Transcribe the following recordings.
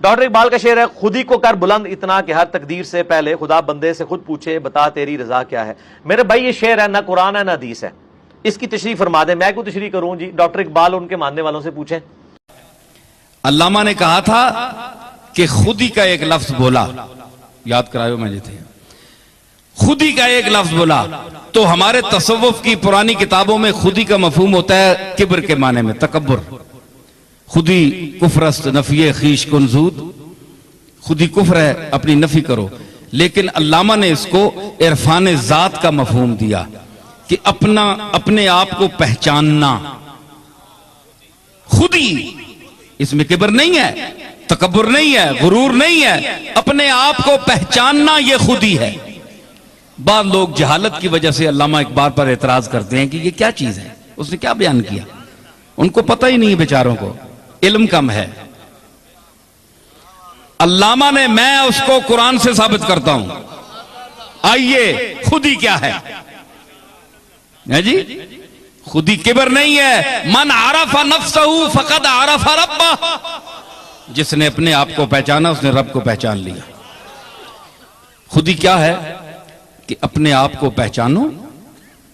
Doctor Iqbal کا شعر ہے، خود ہی کو کر بلند اتنا کہ ہر تقدیر سے پہلے خدا بندے سے خود پوچھے بتا تیری رضا کیا ہے۔ میرے بھائی یہ شعر ہے، نہ قرآن ہے نہ حدیث ہے، اس کی تشریح فرما دیں۔ میں کیوں تشریح کروں جی، ڈاکٹر اقبال ان کے ماننے والوں سے پوچھیں۔ علامہ نے کہا تھا کہ خود ہی کا ایک لفظ بولا، یاد کرائیو میں جیتے ہیں، خود ہی کا ایک لفظ بولا تو ہمارے تصوف کی پرانی کتابوں میں خود ہی کا مفہوم ہوتا ہے کبر کے معنی میں، تکبر۔ خود ہی کفر است نفی خیش کن زود، خود ہی کفر ہے اپنی نفی کرو۔ لیکن علامہ نے اس کو عرفان ذات کا مفہوم دیا کہ اپنے آپ کو پہچاننا، خود ہی، اس میں کبر نہیں ہے، تکبر نہیں ہے، غرور نہیں ہے، اپنے آپ کو پہچاننا یہ خود ہی ہے۔ بعض لوگ جہالت کی وجہ سے علامہ اقبال پر اعتراض کرتے ہیں کہ یہ کیا چیز ہے، اس نے کیا بیان کیا، ان کو پتہ ہی نہیں ہے بیچاروں کو، علم کم ہے۔ علامہ نے، میں اس کو قرآن سے ثابت کرتا ہوں، آئیے خود ہی کیا ہے جی، خود ہی کبر نہیں ہے۔ من عرف نفسہ فقد عرف ربہ، جس نے اپنے آپ کو پہچانا اس نے رب کو پہچان لیا۔ خود ہی کیا ہے کہ اپنے آپ کو پہچانو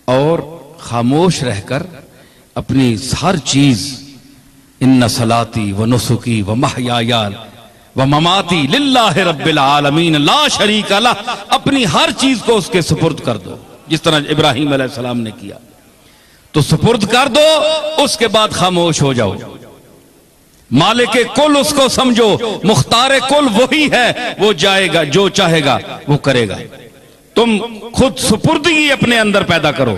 اور خاموش رہ کر اپنی ہر چیز، ان صلاتی و نسکی و محیای و مماتی للہ رب العالمین لا شریک لہ، اپنی ہر چیز کو اس کے سپرد کر دو، جس طرح ابراہیم علیہ السلام نے کیا۔ تو سپرد کر دو، اس کے بعد خاموش ہو جاؤ۔ مالک کل اس کو سمجھو، مختار کل وہی ہے، وہ جائے گا جو چاہے گا وہ کرے گا۔ تم خود سپردگی اپنے اندر پیدا کرو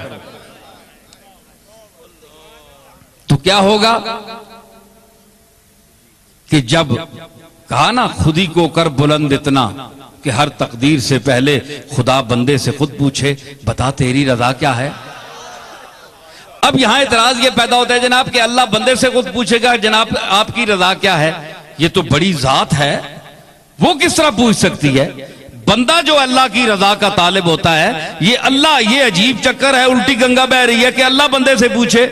تو کیا ہوگا کہ جب کہا نا خود ہی کو کر بلند اتنا کہ ہر تقدیر سے پہلے خدا بندے سے خود پوچھے بتا تیری رضا کیا ہے۔ اب یہاں اعتراض یہ پیدا ہوتا ہے جناب کہ اللہ بندے سے خود پوچھے گا جناب آپ کی رضا کیا ہے، یہ تو بڑی ذات ہے، وہ کس طرح پوچھ سکتی ہے؟ بندہ جو اللہ کی رضا کا طالب ہوتا ہے، یہ اللہ، یہ عجیب چکر ہے، الٹی گنگا بہ رہی ہے کہ اللہ بندے سے پوچھے۔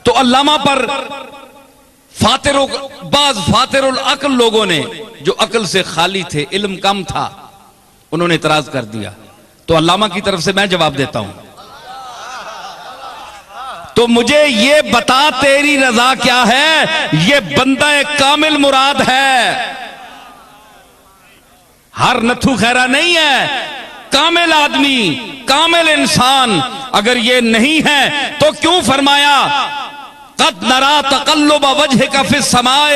تو علامہ پر بعض فاتر العقل لوگوں نے جو عقل سے خالی تھے، علم کم تھا، انہوں نے اعتراض کر دیا۔ تو علامہ کی طرف سے میں جواب دیتا ہوں، تو مجھے یہ بتا تیری رضا کیا ہے، یہ بندہ کامل مراد ہے، ہر نتھو خیرہ نہیں ہے، کامل آدمی، کامل انسان۔ اگر یہ نہیں ہے تو کیوں فرمایا قد نرا تقلب وجہک فی السماء